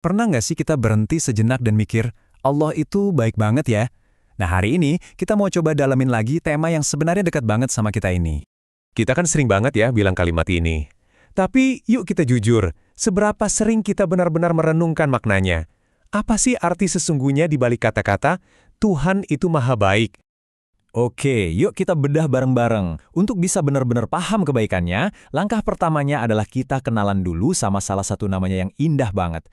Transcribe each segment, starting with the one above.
Pernah nggak sih kita berhenti sejenak dan mikir, Allah itu baik banget ya? Nah hari ini kita mau coba dalamin lagi tema yang sebenarnya dekat banget sama kita ini. Kita kan sering banget ya bilang kalimat ini. Tapi yuk kita jujur, seberapa sering kita benar-benar merenungkan maknanya? Apa sih arti sesungguhnya di balik kata-kata, Tuhan itu maha baik? Oke, yuk kita bedah bareng-bareng. Untuk bisa benar-benar paham kebaikannya, langkah pertamanya adalah kita kenalan dulu sama salah satu namanya yang indah banget.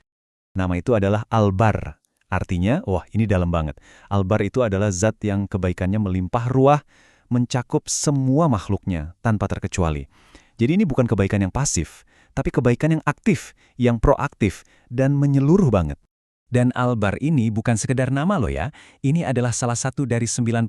Nama itu adalah Al-Bar. Artinya, wah ini dalam banget. Al-Bar itu adalah zat yang kebaikannya melimpah ruah, mencakup semua makhluknya tanpa terkecuali. Jadi ini bukan kebaikan yang pasif, tapi kebaikan yang aktif, yang proaktif, dan menyeluruh banget. Dan Al-Bar ini bukan sekedar nama loh ya, ini adalah salah satu dari 99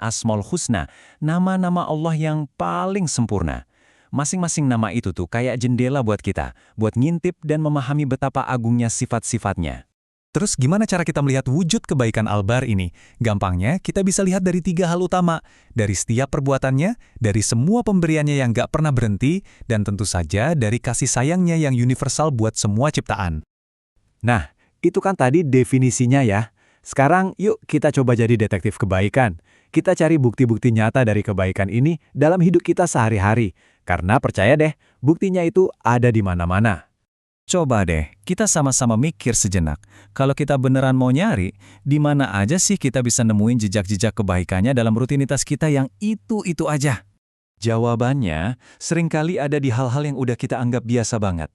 Asmaul Husna, nama-nama Allah yang paling sempurna. Masing-masing nama itu tuh kayak jendela buat kita, buat ngintip dan memahami betapa agungnya sifat-sifatnya. Terus gimana cara kita melihat wujud kebaikan Al-Bar ini? Gampangnya, kita bisa lihat dari 3 hal utama. Dari setiap perbuatannya, dari semua pemberiannya yang gak pernah berhenti, dan tentu saja dari kasih sayangnya yang universal buat semua ciptaan. Nah, itu kan tadi definisinya ya. Sekarang yuk kita coba jadi detektif kebaikan. Kita cari bukti-bukti nyata dari kebaikan ini dalam hidup kita sehari-hari. Karena percaya deh, buktinya itu ada di mana-mana. Coba deh, kita sama-sama mikir sejenak. Kalau kita beneran mau nyari, di mana aja sih kita bisa nemuin jejak-jejak kebaikannya dalam rutinitas kita yang itu-itu aja? Jawabannya, seringkali ada di hal-hal yang udah kita anggap biasa banget.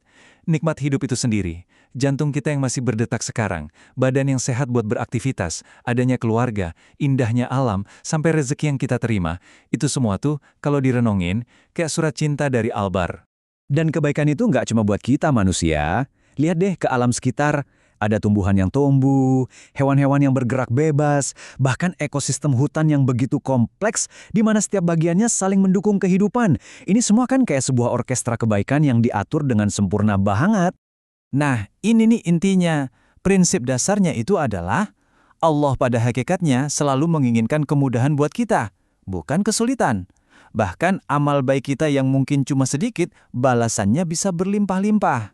Nikmat hidup itu sendiri, jantung kita yang masih berdetak sekarang, badan yang sehat buat beraktivitas, adanya keluarga, indahnya alam, sampai rezeki yang kita terima. Itu semua tuh, kalau direnungin, kayak surat cinta dari Al-Bar. Dan kebaikan itu nggak cuma buat kita manusia. Lihat deh ke alam sekitar. Ada tumbuhan yang tumbuh, hewan-hewan yang bergerak bebas, bahkan ekosistem hutan yang begitu kompleks di mana setiap bagiannya saling mendukung kehidupan. Ini semua kan kayak sebuah orkestra kebaikan yang diatur dengan sempurna banget. Nah, ini nih intinya. Prinsip dasarnya itu adalah Allah pada hakikatnya selalu menginginkan kemudahan buat kita, bukan kesulitan. Bahkan amal baik kita yang mungkin cuma sedikit, balasannya bisa berlimpah-limpah.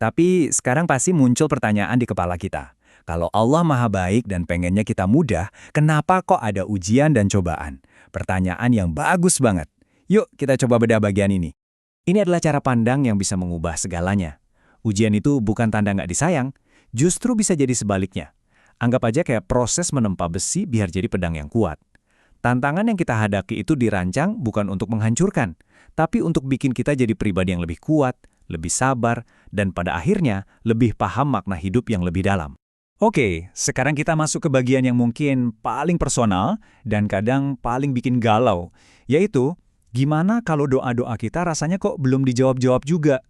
Tapi sekarang pasti muncul pertanyaan di kepala kita. Kalau Allah maha baik dan pengennya kita mudah, kenapa kok ada ujian dan cobaan? Pertanyaan yang bagus banget. Yuk kita coba bedah bagian ini. Ini adalah cara pandang yang bisa mengubah segalanya. Ujian itu bukan tanda nggak disayang, justru bisa jadi sebaliknya. Anggap aja kayak proses menempa besi biar jadi pedang yang kuat. Tantangan yang kita hadapi itu dirancang bukan untuk menghancurkan, tapi untuk bikin kita jadi pribadi yang lebih kuat, lebih sabar, dan pada akhirnya lebih paham makna hidup yang lebih dalam. Oke, sekarang kita masuk ke bagian yang mungkin paling personal dan kadang paling bikin galau, yaitu gimana kalau doa-doa kita rasanya kok belum dijawab-jawab juga?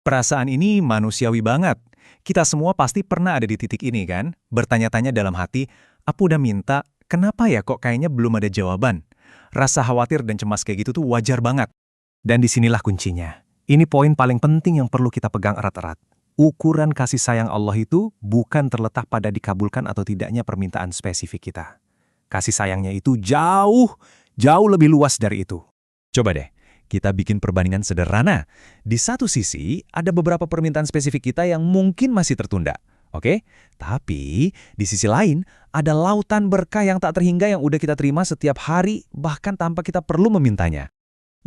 Perasaan ini manusiawi banget. Kita semua pasti pernah ada di titik ini kan? Bertanya-tanya dalam hati, aku udah minta, kenapa ya kok kayaknya belum ada jawaban? Rasa khawatir dan cemas kayak gitu tuh wajar banget. Dan disinilah kuncinya. Ini poin paling penting yang perlu kita pegang erat-erat. Ukuran kasih sayang Allah itu bukan terletak pada dikabulkan atau tidaknya permintaan spesifik kita. Kasih sayangnya itu jauh lebih luas dari itu. Coba deh, kita bikin perbandingan sederhana. Di satu sisi, ada beberapa permintaan spesifik kita yang mungkin masih tertunda. Oke? Tapi, di sisi lain, ada lautan berkah yang tak terhingga yang udah kita terima setiap hari, bahkan tanpa kita perlu memintanya.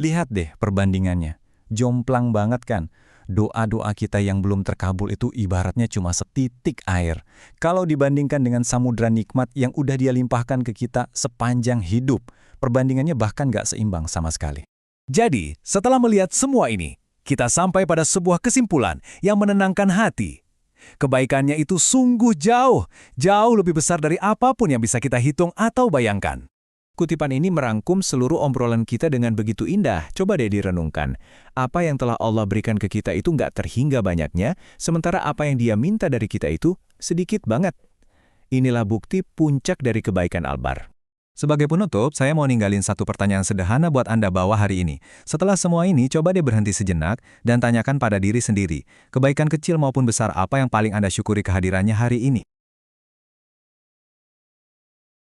Lihat deh perbandingannya. Jomplang banget kan? Doa-doa kita yang belum terkabul itu ibaratnya cuma setitik air. Kalau dibandingkan dengan samudra nikmat yang udah dia limpahkan ke kita sepanjang hidup, perbandingannya bahkan gak seimbang sama sekali. Jadi, setelah melihat semua ini, kita sampai pada sebuah kesimpulan yang menenangkan hati. Kebaikannya itu sungguh jauh lebih besar dari apapun yang bisa kita hitung atau bayangkan. Kutipan ini merangkum seluruh obrolan kita dengan begitu indah. Coba deh direnungkan. Apa yang telah Allah berikan ke kita itu nggak terhingga banyaknya, sementara apa yang Dia minta dari kita itu sedikit banget. Inilah bukti puncak dari kebaikan Al-Bar. Sebagai penutup, saya mau ninggalin satu pertanyaan sederhana buat Anda bawa hari ini. Setelah semua ini, coba deh berhenti sejenak dan tanyakan pada diri sendiri. Kebaikan kecil maupun besar apa yang paling Anda syukuri kehadirannya hari ini?